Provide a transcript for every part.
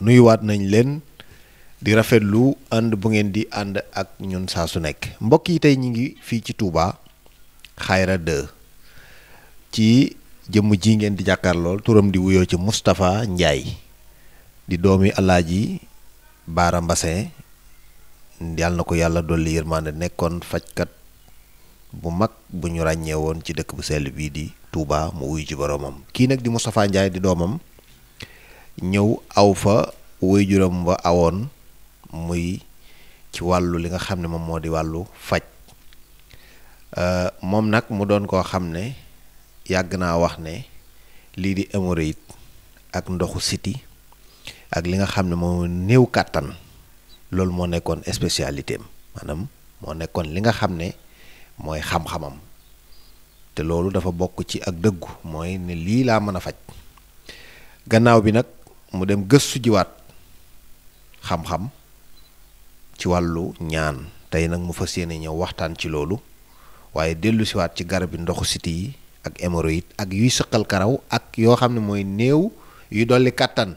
nuyuwaat nañ leen di rafetlu ànd bu ngeen di ànd ak ñun saa su nekk mbokk yi tey ñi ngi fii ci Touba Xayra 2 ci jëmm ji ngeen di jàkkaarlool turam di wuyoo ci Moustapha Ndiaye di doomi Alaaji Baara Mbassin yàlla na ko yàlla dolli yërmande nekkoon fajkat bu mag bu ñu ràññee woon ci dëkk bu sell bii di Touba mu wuyu ci boromam kii nag di Moustapha Ndiaye di doomam ñëw aw fa waajuram ba awoon muy ci wàllu li nga xam ne moom moo di wàllu faj moom nag mu doon koo xam ne yàgg naa wax ne lii di hémorroïde ak ndoxu siti ak li nga xam ne moom néew kàttan loolu moo nekkoon spécialité am maanaam moo nekkoon li nga xam ne mooy xam-xamam te loolu dafa bokk ci ak dëggu mooy ne lii laa mën a faj gannaaw bi nag mu dem gëstu jiwaat xam-xam ci wàllu ñaan tey nag mu fas yéene ñëw waxtaan ci loolu waaye dellu siwaat ci garab yi ndoxu siti yi ak hémorroïde ak yuy sëqal karaw ak yoo xam ne mooy néew yuy dolli kàttan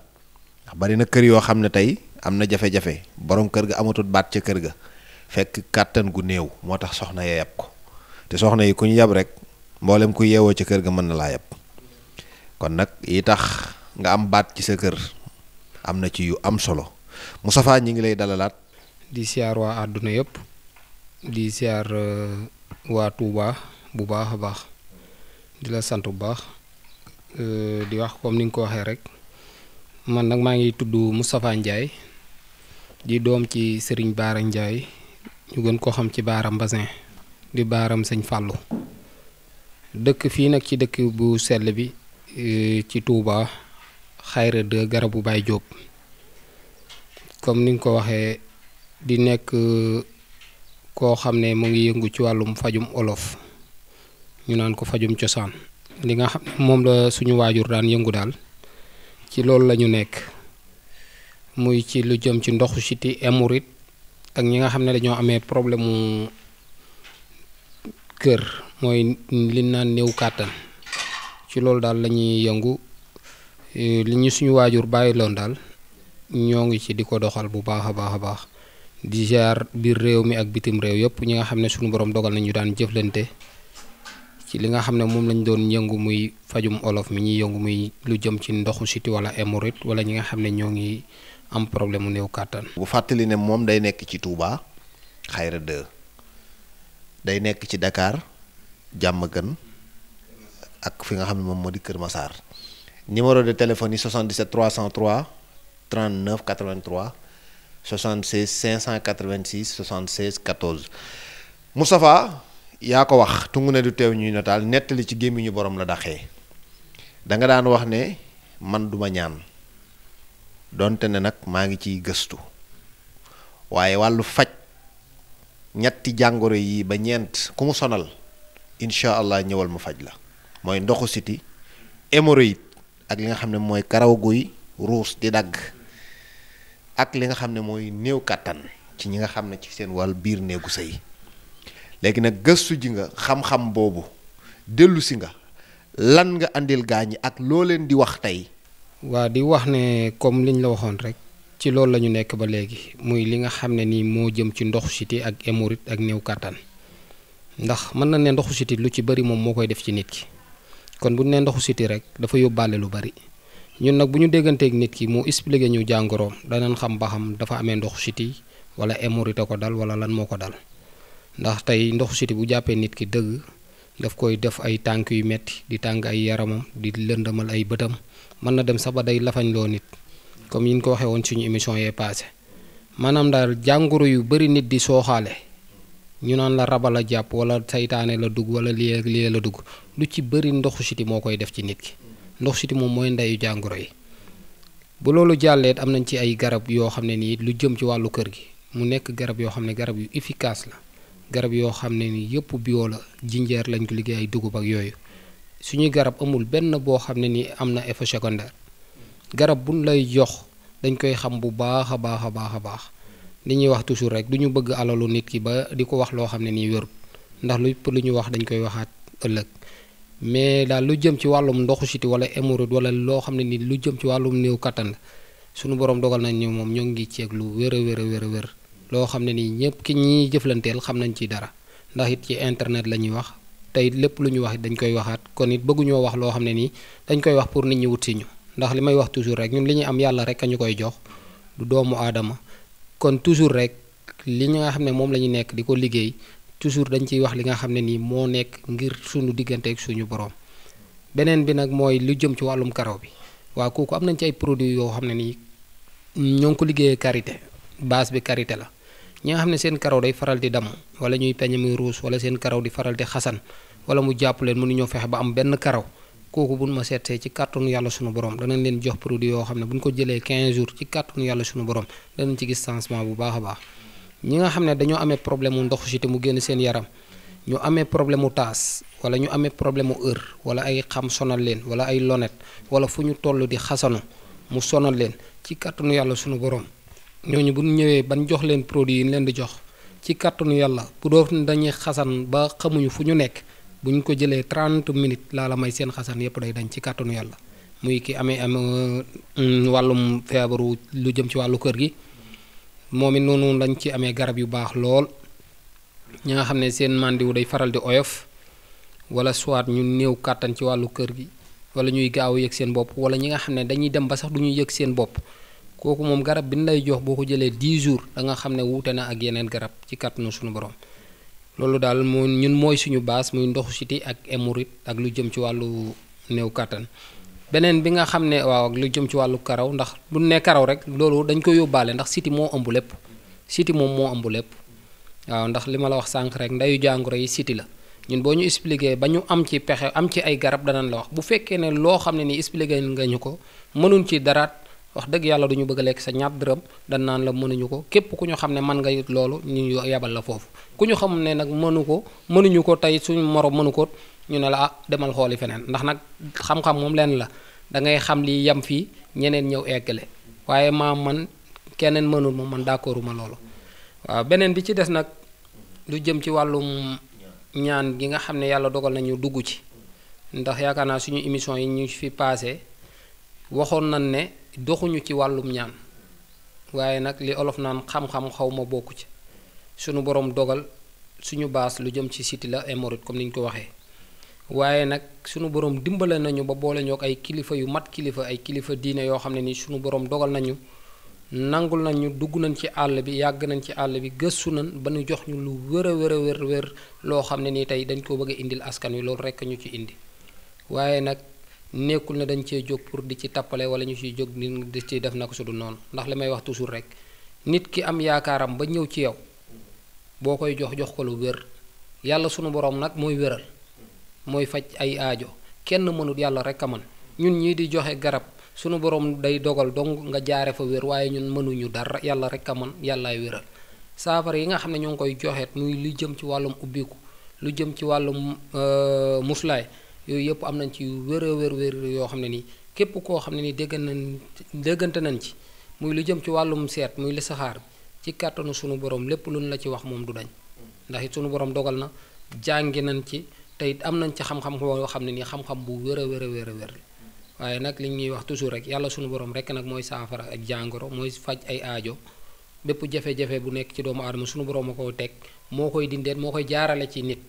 ndax bari na kër yoo xam ne tey am na jafe-jafe borom kër ga amatul baat ca kër ga fekk kàttan gu néew moo tax soxna ya yab ko te soxna yi ku ñu yab rek mboolem ku yeewoo ca kër ga mën na laa yab kon nag yi tax nga am baat ci sa kër am na ci yu am solo Moustapha ñi ngi lay dalalaat di siyaar waa àdduna yëpp di siyaar waa Touba bu baax a baax di la sant bu baax di wax comme ni nga ko waxee rek man nag maa ngi tudd Moustapha Ndiaye di doom ci Serigne Baara Ndiaye ñu gën ko xam ci Baara Mbassin di baaram sëñ Fallou dëkk fii nag ci dëkk bu sell bi ci Touba Xayra 2 garabu Baye Diop comme ni nga ko waxee di nekk koo xam ne mu ngi yëngu ci wàllum fajum olof ñu naan ko fajum cosaan li nga xam ne moom la suñu waajur daan yëngu daal ci loolu la ñu nekk muy ci lu jëm ci ndoxu siti hémorroïde ak ñi nga xam ne dañoo amee problème mu kër mooy li naan néew kàttan ci loolu daal la ñuy yëngu li ñu suñu waajur bàyyi loon daal ñoo ngi ci di ko doxal bu baax a baax a baax di jaar biir réew mi ak bitim réew yëpp ñi nga xam ne suñu borom dogal nañu daan jëflante ci li nga xam ne moom lañ doon yëngu muy fajum olof mi ñuy yëngu muy lu jëm ci ndoxu siti wala hémorroïde wala ñi nga xam ne ñoo ngi am problème mu néew kàttan. bu fàttali ne moom day nekk ci Touba Xayra 2 day nekk ci Dakar Diamaguène ak fi nga xam ne moom moo di Kër Massar numéro de téléphone yi 77 303 39 83 76 586 76 14 Moustapha yaa ko wax tungu ne du teew ñuy nataal nettali ci gémmiñu borom la daxee da nga daan wax ne man duma ñaan donte ne nag maa ngi ciy gëstu waaye wàllu faj ñetti jàngoro yi ba ñeent ku mu sonal incha allah ñëwal mu faj la mooy ndoxu siti hémorroïde ak li nga xam ne mooy karaw guy ruus di dagg ak li nga xam ne mooy néew kàttan ci ñi nga xam ne ci seen wàll biir néegu sëy léegi nag gëstu ji nga xam-xam boobu dellu si nga lan nga andil gaañi ak loo leen di wax tey. waa di wax ne comme liñ la waxoon rek ci loolu la ñu nekk ba léegi muy li nga xam ne nii moo jëm ci ndoxu siti ak hémorroïde ak néew kàttan ndax mën na ne ndoxu siti lu ci bari moom moo koy def ci nit ki kon bu ñu nee ndoxu siti rek dafa yóbbaale lu bari ñun nag bu ñu dégganteeg nit ki mu expliqué ñu jàngoroom danañ xam ba xam dafa amee ndoxu siti wala hémorroïde ko dal wala lan moo ko dal ndax tey ndoxu siti bu jàppee nit ki dëgg daf koy def ay tànk yu metti di tàng ay yaramam di lëndamal ay bëtam mën na dem sax ba day lafañ loo nit comme yi ñu ko waxee woon suñu émission yee passé maanaam daal jàngoro yu bari nit di sooxaale ñu naan la raba la jàpp wala saytaane la dugg wala lii ak lii la dugg lu ci bari ndoxu siti moo koy def ci nit ki ndoxu siti moom mooy ndeyu jàngoro yi bu loolu jàlleet am nañ ci ay garab yoo xam ne nii lu jëm ci wàllu kër gi mu nekk garab yoo xam ne garab yu efficace la garab yoo xam ne ni yëpp bio la jinjeer lañ ko liggéey ay dugub ak yooyu suñuy garab amul benn boo xam ne ni am na effet secondaire garab buñ lay jox dañ koy xam bu baax a baax a baax a baax li ñuy wax toujours rek du ñu bëgg alalu nit ki ba di ko wax loo xam ne nii wérut ndax lu ñu wax dañ koy waxaat ëllëg mais daal lu jëm ci wàllum ndoxu siti wala hémorroïde wala loo xam ne ni lu jëm ci wàllum néew kattan la sunu borom dogal nañ ni moom ñoo ngi ceeg lu wér a wér a wér a wér loo xam ne nii ñëpp ki ñiy jëflanteel xam nañ ci dara ndax it ci internet la ñuy wax tey lépp lu ñu wax dañ koy waxaat kon it bëgguñoo wax loo xam ne nii dañ koy wax pour nit ñi wut si ñu ndax li may wax toujours rek ñun li ñuy am yàlla rek a ñu koy jox du doomu aadama kon toujours rek li nga xam ne moom la ñu nekk di ko liggéey toujours dañ ciy wax li nga xam ne nii moo nekk ngir suñu diggante ak suñu borom. beneen bi nag mooy lu jëm ci wàllum karaw bi waaw kooku am nañ ci ay produits yoo xam ne nii ñoo ngi ko liggéeyee karité base bi karité la ñi nga xam ne seen karaw day faral di damm wala ñuy peñe muy ruus wala seen karaw di faral di xasan wala mu jàpp leen mënuñoo fexe ba am benn karaw kooku buñ ma seetsee ci kàttanu yàlla sunu borom danañ leen jox produit yoo xam ne buñ ko jëlee 15 jours ci kàttanu yàlla sunu borom danañ ci gis changement bu baax a baax. ñi nga xam ne dañoo amee problème mu ndoxu siti mu génn seen yaram ñu amee problème mu taas wala ñu amee problème mu heure wala ay xam sonal leen wala ay lonet wala fu ñu toll di xasanu mu sonal leen ci kàttanu yàlla sunu borom ñooñu bu ñu ñëwee ban jox leen produit yi ñu leen di jox ci kàttanu yàlla bu doon dañuy xasan ba xamuñu fu ñu nekk bu ñu ko jëlee 30 minutes laa la may seen xasan yépp day dañ ci kàttanu yàlla muy ki amee wàllum feebaru lu jëm ci wàllu kër gi moom it noonu lañ ci amee garab yu baax lool ñi nga xam ne seen màndiwu day faral di oyof wala soit ñu néew kàttan ci wàllu kër gi wala ñuy gaaw yëg seen bopp wala ñi nga xam ne dañuy dem ba sax du ñuy yëg seen bopp kooku moom garab bi ñu lay jox boo ko jëlee 10 jours da nga xam ne wuute na ak yeneen garab ci kàttanu suñu borom loolu daal moo ñun mooy suñu base muy ndoxu siti ak hémorroïde ak lu jëm ci wàllu néew kàttan beneen bi nga xam ne waaw ak lu jëm ci wàllu karaw ndax bu ne karaw rek loolu dañ ko yóbbaale ndax siti moo ëmb lépp siti moom moo ëmb lépp waaw ndax li ma la wax sànq rek ndeyu jàngoro yi siti la ñun boo ñu expliqué ba ñu am ci pexe am ci ay garab danañ la wax bu fekkee ne loo xam ne ni expliqué nga ñu ko mënuñ ci daraat wax dëgg yàlla duñu bëgg a lekk sa ñaat dërëm dan naan la mënuñu ko képp ku ñu xam ne mën nga loolu ñu yebal la foofu ku ñu xam ne nag mënuñu ko tey suñu morom mënu ko ñu ne la ah demal xooli feneen ndax nag xam-xam moom leen la da ngay xam li yam fii ñeneen ñëw eggale waaye man keneen mënul moom man d'accorduma loolu waaw beneen bi ci des nag lu jëm ci wàllum ñaan gi nga xam ne yàlla dogal nañu dugg ci ndax yaakaar naa suñu émission yi ñu fi passé waxoon nañ ne doxuñu ci wàllum ñaan waaye nag li olof naan xam-xam xaw ma bokku ci suñu borom dogal suñu baas lu jëm ci siti la hémorroïde comme ni ñu ko waxee waaye nag suñu borom dimbale nañu ba boole ñoo ay kilifa yu mat kilifa ay kilifa diine yoo xam ne ni suñu borom dogal nañu nangul nañu dugg nañ ci àll bi yàgg nañ ci àll bi gëstu nañ ba ñu jox ñu lu wér a wér loo xam ne nii tey dañ ko bëgg a indil askan wi loolu rekk ñu ci indi waaye nag nekkul ne dañ cee jóg pour di ci tappale wala ñu ciy jóg di ci def na ko su dul noonu ndax li may wax toujours rek nit ki am yaakaaram ba ñëw ci yow boo koy jox ko lu wér yàlla sunu borom nag mooy wéral mooy faj ay aajo kenn mënut yàlla rek a man ñun ñii di joxe garab sunu borom day dogal dong nga jaare fa wér waaye ñun mënuñu dara yàlla rek a man yàllaay wéral saafara yi nga xam ne ñoo ngi koy joxeet muy lu jëm ci wàllum ubbiku lu jëm ci wàllum muslaay yooyu yëpp am nañ ci wér yoo xam ne nii képp koo xam ne nii déggante nañ ci muy lu jëm ci wàllum seet muy li saxaar ci kàttanu sunu borom lépp luñ la ci wax moom du dañ ndax it sunu borom dogal na jàngi nañ ci te it am nañ ci xam-xam yoo xam ne nii xam-xam bu wér a wér waaye nag li ñuy wax toujours rek yàlla sunu borom rek nag mooy saafara ak jàngoro mooy faj ay aajo bépp jafe-jafe bu nekk ci doomu aadama sunu borom moo koy teg moo koy dindeet moo koy jaarale ci nit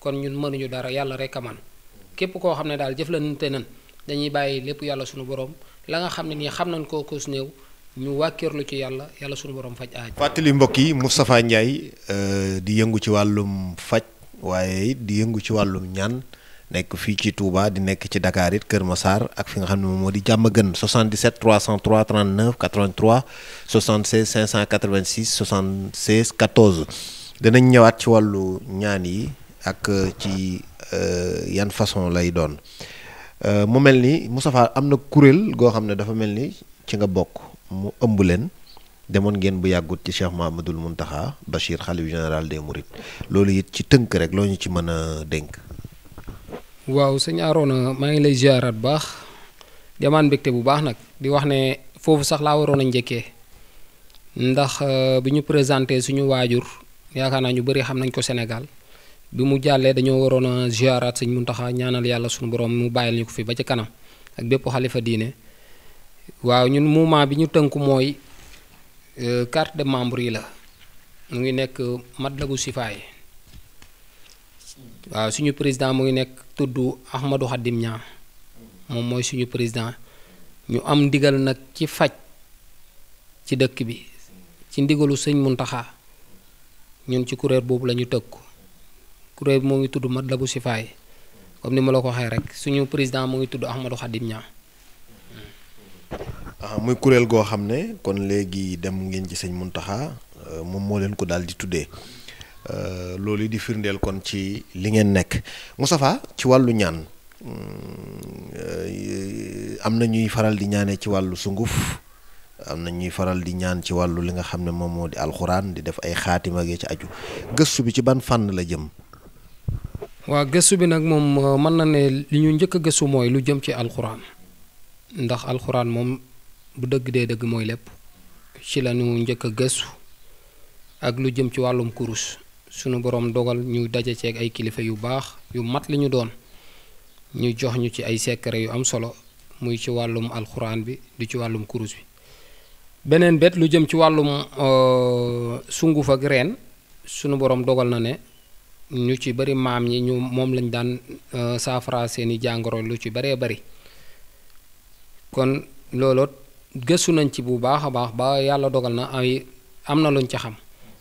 kon ñun mënuñu dara yàlla rek a man képp koo xam ne daal jëflante nañ dañuy bàyyi lépp yàlla sunu borom la nga xam ne nii xam nañ koo kus néew ñu wàkkeerlu ci yàlla sunu borom faj aajo. fàttali mbokk yi Moustapha Ndiaye di yëngu ci wàllum faj waaye it di yëngu ci wàllum ñaan nekk fii ci Touba di nekk ci Dakar it Kër Massar ak fi nga xam ne moom moo di Diamaguène 77 303 39 83 76 586 76 14 danañ ñëwaat ci wàllu ñaan yi ak ci yan façon lay doon mu mel ni Moustapha am na kuréel goo xam ne dafa mel ni ci nga bokk mu ëmb leen demoon ngeen bu yàggut ci Cheikh Mouhamadoul Mountakha Bachir xalif général des Mourides loolu it ci tënk rek loo ñu ci mën a dénk. waaw sëñ Arona maa ngi lay ziaraat bu baax di amaan mbégte bu baax nag di wax ne foofu sax laa waroon a njëkkee ndax bi ñu présenté suñu waajur yaakaar naa ñu bëri xam nañ ko Sénégal bi mu jàllee dañoo waroon a ziaraat sëñ Mountakha ñaanal yàlla suñu borom mu bàyyil ñu ko fi ba ci kanam ak bépp xalifa diine waaw ñun mouvement bi ñu tënku mooy carte de membre yi la mu ngi nekk Matlabu Sifaay waaw suñu président mu ngi nekk tudd Ahmadou Khadim Niang moom mooy suñu président ñu am ndigal nag ci faj ci dëkk bi ci ndigalu sëñ Muntaxa ñun ci kuréel boobu la ñu tëkku kuréel bi moo ngi tudd Matlabu Sifaay comme ni ma la ko waxee rek suñu président mu ngi tudd Ahmadou Khadim Niang. muy kuréel goo xam ne kon léegi dem ngeen ci sëñ Muntaxa moom moo leen ko daal di tuddee loolu di firndeel kon ci li ngeen nekk Moustapha ci wàllu ñaan am na ñuy faral di ñaanee ci wàllu sunguf am na ñuy faral di ñaan ci wàllu li nga xam ne moom moo di alxuraan di def ay xaatima ak ci aju gëstu bi ci ban fànn la jëm. waa gëstu bi nag moom mën na ne li ñu njëkk a gëstu mooy lu jëm ci alxuraan ndax alxuraan moom bu dëgg dee dëgg mooy lépp ci la ñu njëkk a gëstu ak lu jëm ci wàllum kurus sunu borom dogal ñu daje ceeg ay kilifa yu baax yu mat li ñu doon ñu jox ñu ci ay secret yu am solo muy ci wàllum alxuraan bi du ci wàllum kurus bi. beneen bet lu jëm ci wàllum sunguf ak reen sunu borom dogal na ne ñu ci bari maam ñi ñu moom lañ daan saafara seeni jàngoro lu ci baree bari kon looloot gëstu nañ ci bu baax a baax ba yàlla dogal na ay am na luñ ci xam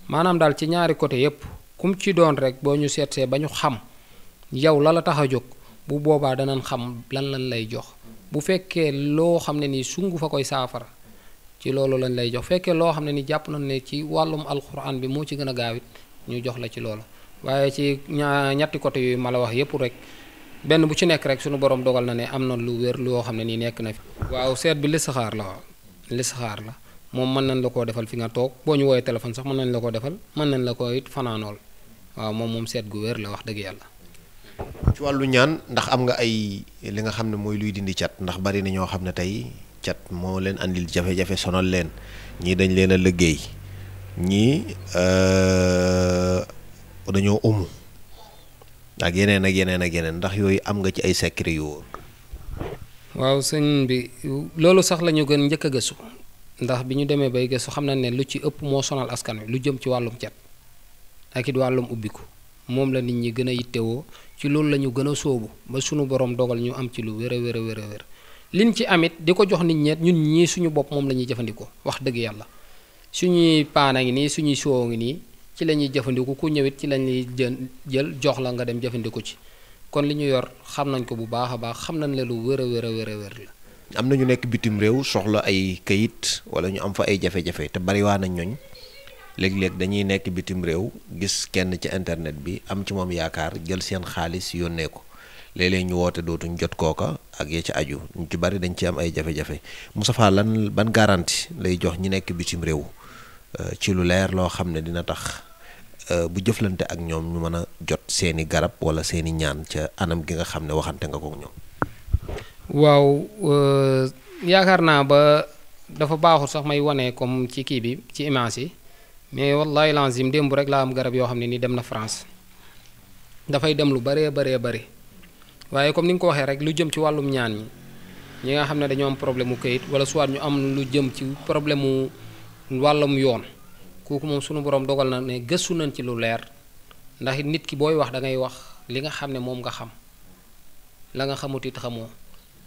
maanaam daal ci ñaari côté yépp kum ci doon rek boo ñu seetsee ba ñu xam yow la tax a jóg bu boobaa danañ xam lan lay jox bu fekkee loo xam ne ni sungu fa koy saafara ci loolu lañ lay jox fekkee loo xam ne ni jàpp nañ ne ci wàllum alxuraan bi moo ci gën a gaawit ñu jox la ci loolu waaye ci ñetti côté yooyu ma la wax yépp rek benn bu ci nekk rek sunu borom dogal na ne am na lu wér loo xam ne nii nekk na fi. waaw seet bi listixaar la waaw listixaar la moom mën nañ la koo defal fi nga toog boo ñu woowee téléphone sax mën nañ la ko defal mën nañ la ko it fanaanool waaw moom seet gu wér la wax dëgg yàlla. ci wàllu ñaan ndax am nga ay li nga xam ne mooy luy dindi cat ndax bari na ñoo xam ne tey cat moo leen andil jafe-jafe sonal leen ñii dañ leen a liggéey ñii dañoo umu ak yeneen ak yeneen ak yeneen ndax yooyu am nga ci ay secret yu wóor. waaw sëñ bi loolu sax la ñu gën njëkk a gëstu ndax bi ñu demee bay gëstu xam nañ ne lu ci ëpp moo sonal askan wi lu jëm ci wàllum cat ak it wàllum ubbiku moom la nit ñi gën a yittewoo ci loolu la ñu gën a sóobu ba sunu borom dogal ñu am ci lu wér a wér a wér a wér liñ ci amit di ko jox nit ñeet ñun ñii suñu bopp moom la ñuy jëfandikoo wax dëgg yàlla suñuy paana ngi nii suñuy soo ngi nii ci la ñuy jëfandiku ku ñëwit ci lañ lay jël jox la nga dem jëfandiku ci kon li ñu yor xam nañ ko bu baax a baax xam nañ la lu wér a wér a wér a wér la. am na ñu nekk bitim réew soxla ay kayit wala ñu am fa ay jafe-jafe te bariwaa nañ ñooñ léeg-léeg dañuy nekk bitim réew gis kenn ci internet bi am ci moom yaakaar jël seen xaalis yónnee ko léeg-léeg ñu woote dootuñ jot kooka ak ya ci aju ñu ci bari dañ ci am ay jafe-jafe Moustapha lan ban garantie lay jox ñi nekk bitim réew ci lu leer loo xam ne dina tax bu jëflante ak ñoom ñu mën a jot seeni garab wala seeni ñaan ca anam gi nga xam ne waxante nga ko ñoom. waaw yaakaar naa ba dafa baaxul sax may wane comme ci kii bi ci image yi mais wallahi lazim démb rek laa am garab yoo xam ne ni dem na France dafay dem lu baree bari waaye comme ni nga ko waxee rek lu jëm ci wàllum ñaan ñi nga xam ne dañoo am problème mu kayit wala soit ñu am lu jëm ci problème mu wàllum yoon kooku moom sunu borom dogal na ne gëstu nañ ci lu leer ndax nit ki booy wax da ngay wax li nga xam ne moom nga xam la nga xamut it xamoo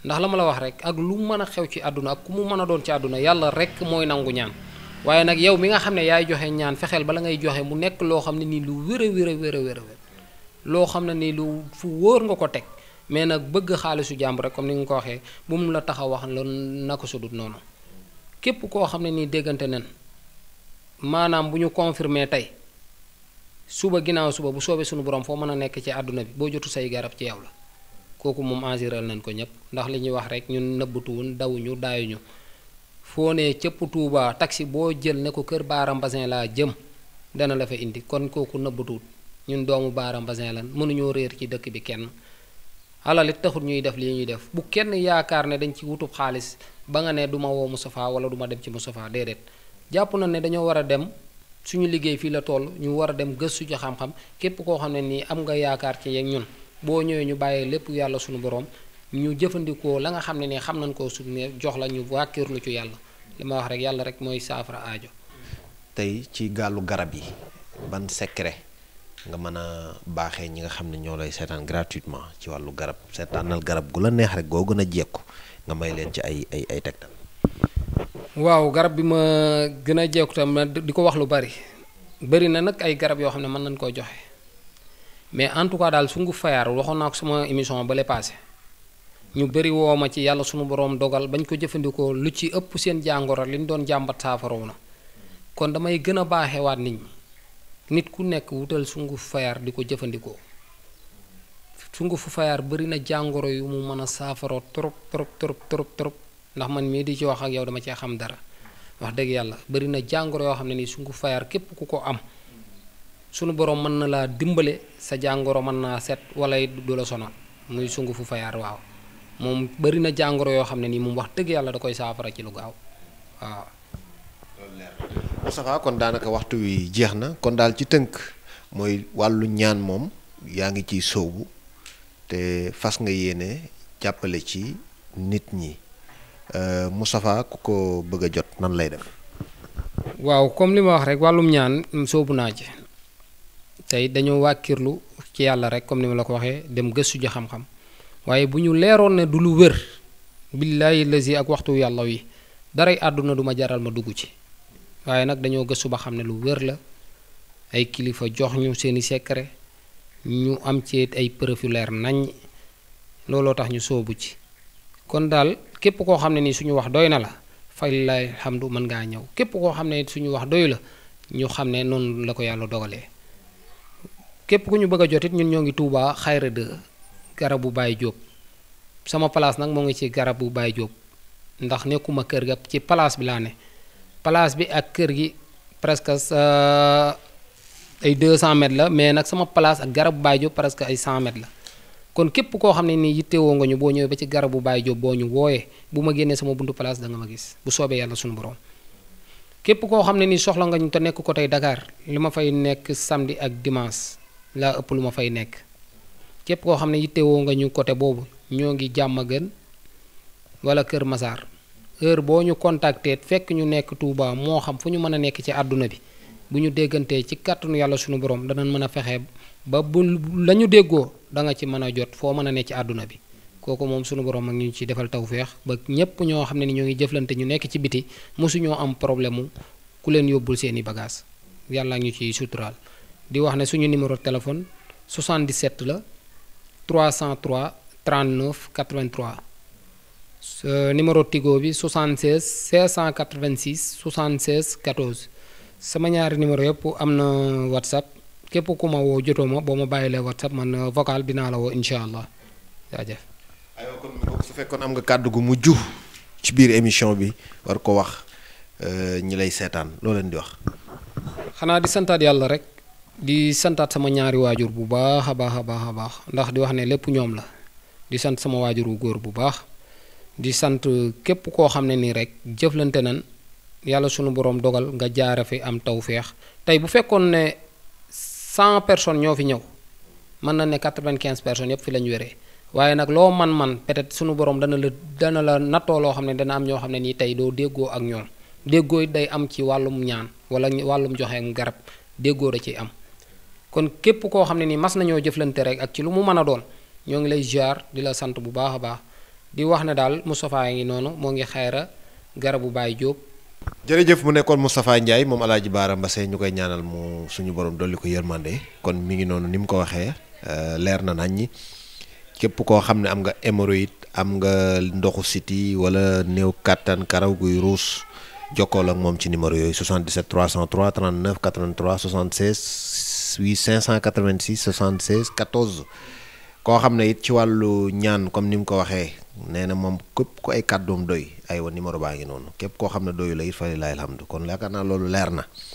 ndax la ma la wax rek ak lu mën a xew ci àdduna ak ku mu mën a doon ci àdduna yàlla rek mooy nangu ñaan waaye nag yow mi nga xam ne yaay joxe ñaan fexeel bala ngay joxe mu nekk loo xam ne nii lu wér a wér a wér a wér loo xam ne nii lu fu wóor nga ko teg mais nag bëgg xaalisu jàmbur rek comme ni nga ko waxee bu mu la tax a wax loolu na ko sudut noonu képp koo xam ne nii déggante nen maanaam bu ñu confirmé tey suba ginnaaw suba bu soobee suñu borom foo mën a nekk ci àdduna bi boo jotu say garab ci yow la kooku moom engiral nañ ko ñëpp ndax li ñuy wax rek ñun nëbbatuwun dawuñu daayuñu foo ne cëpp Tuuba taxi boo jël ne ko kër Baara Mbasin laa jëm dana la fa indi kon kooku nëbbatuwut ñun doomu Baara Mbasin lan mënuñoo réer ci dëkk bi kenn alal it taxut ñuy def lii ñuy def bu kenn yaakaar ne dañ ci wutub xaalis ba nga ne du ma woo Moustapha wala du ma dem ci Moustapha déedéet jàpp na ne dañoo war a dem suñu liggéey fii la toll ñu war a dem gëstu ci xam-xam képp koo xam ne nii am nga yaakaar ci yeeg ñun boo ñëwee ñu bàyyee lépp yàlla suñu borom ñu jëfandikoo la nga xam ne ni xam nañ koo soutenir jox la ñu wàkkirlu ci yàlla li ma wax rek yàlla rek mooy saafara aajo. tey ci gàllu garab yi ban secret nga mën a baaxee ñi nga xam ne ñoo lay seetaan gratuitement ci wàllu garab seetaanal garab gu la neex rek goo gën a jekku nga may leen ci ay tegtal. waaw garab bi ma gën a jekku tam di ko wax lu bari na nag ay garab yoo xam ne mën nañ koo joxe mais en tout cas daal sunguf fayaar waxoon naa ko sama émission ba le passé ñu bari woo ma ci yàlla sunu boroom dogal bañ ko jëfandikoo lu ci ëpp seen jàngoro li ñu doon jàmbat saafaraw na kon damay gën a baaxewaat nit ñi nit ku nekk wutal sunguf fayaar di ko jëfandikoo sungufu fayaar bari na jàngoro yu mu mën a saafara trop ndax man mii di ci wax ak yow dama cee xam dara wax dëgg yàlla bari na jàngoro yoo xam ne nii sunguf fayaar képp ku ko am sunu boroom mën na laa dimbale sa jàngoro mën naa set wala du la sonal muy sungufu fayaar waaw moom bari na jàngoro yoo xam ne nii moom wax dëgg yàlla da koy saafara ci lu gaaw waaw. Moustapha kon daanaka waxtu wi jeex na kon daal ci tënk mooy wàllu ñaan moom yaa ngi ciy sóobu te fas nga yéene jàppale ci nit ñi Moustapha ku ko bëgg a jot nan lay def. waaw comme li ma wax rek wàllum ñaan sóobu naa ci tey dañoo wàkkirlu ci yàlla rek comme ni ma la ko waxee dem gëstu ji xam-xam waaye bu ñu leeroon ne du lu wér billaahi lazi ak waxtu yàlla wi daray àdduna du ma jaral ma dugg ci. waaye nag dañoo gëstu ba xam ne lu wér la ay kilifa jox ñu seeni secret ñu am ci ay preuve yu leer nañ looloo tax ñu soobu ci kon daal képp koo xam ne ni suñu wax doy na la falilaay alhamdu mën ngaa ñëw képp koo xam ne suñu wax doy la ñu xam ne noonu la ko yàlla dogalee képp ku ñu bëgg a jot it ñun ñoo ngi Touba Xayra 2 garabu Baye Diop sama place nag moo ngi ci garabu Baye Diop ndax nekkuma kër ga ci place bi laa ne place bi ak kër gi presque ay 200 mètres la mais nag sama place ak garabu Baye Diop presque ay 100 mètres la kon képp koo xam ne nii yittewoo nga ñu boo ñëwee ba ci garabu Baye Diop boo ñu wooyee bu ma génnee sama buntu place da nga ma gis bu soobee yàlla suñu borom képp koo xam ne nii soxla nga ñu te nekk ko tey Dakar li ma fay nekk samedi ak dimanche laa ëpp lu ma fay nekk képp koo xam ne yittewoo nga ñu côté boobu ñoo ngi jàmm gën wala Kër Massar heure boo ñu contacté fekk ñu nekk Touba moo xam fu ñu mën a nekk ci àdduna bi bu ñu déggantee ci kàttanu yàlla suñu borom danañ mën a fexe ba bu la ñu déggoo da nga ci mën a jot foo mën a ne ci àdduna bi kooku moom suñu borom ak ñu ci defal tawféex ba ñépp ñoo xam ne ni ñoo ngi jëflante ñu nekk ci biti mosuñoo am problème mu ku leen yóbbul seeni bagage yàlla ñu ciy suturaal di wax ne suñu numéro téléphone 77 la 303 39 83 numéro Tigo bi 76 686 76 14 sama ñaari numéro yëpp am na WhatsApp képp ku ma woo jotoo ma boo ma bàyyilee WhatsApp man vocal dinaa la woo incha allah jaajëf. aywa kon su fekkoon am nga kàddu gu mujj ci biir émission bi war ko wax ñi lay seetaan loo leen di wax. xanaa di santaat yàlla rek di santaat sama ñaari waajur bu baax a baax ndax di wax ne lépp ñoom la di sant sama waajur wu góor bu baax. di sant képp koo xam ne nii rek jëflante nan yàlla sunu borom dogal nga jaare fi am tawféex tey bu fekkoon ne 100 personnes ñoo fi ñëw mën na ne 95 personnes yëpp fi lañu wéree waaye nag loo man peut-être sunu borom dana la nattoo loo xam ne dana am ñoo xam ne nii tey doo déggoo ak ñoom déggoo it day am ci wàllum ñaan wala wàllum joxe garab déggoo da ciy am kon képp koo xam ne nii mas nañoo jëflante rek ak ci lu mu mën a doon ñoo ngi lay ziar di la sant bu baax a baax. di wax ne daal Moustapha ngi noonu moo ngi Xayra garabu Baye Diop. jërëjëf mu nekkoon Moustapha Ndiaye moom Alaaji Baara Mbassé ñu koy ñaanal mu suñu borom dolli ko yërmande kon mi ngi noonu ni mu ko waxee leer na nañ ñi képp koo xam ne am nga hémorroïde am nga ndoxu siti wala néew kàttan karaw guy ruus jokkool ak moom ci numéro yooyu 77 303 39 83 76 586 76 14 koo xam ne it ci wàllu ñaan comme ni mu ko waxee nee na moom képp ku ay kàddoom doy aywa numéro baa ngi noonu képp koo xam ne doyu la it fa lilaay alhamdu kon yaakaar naa loolu leer na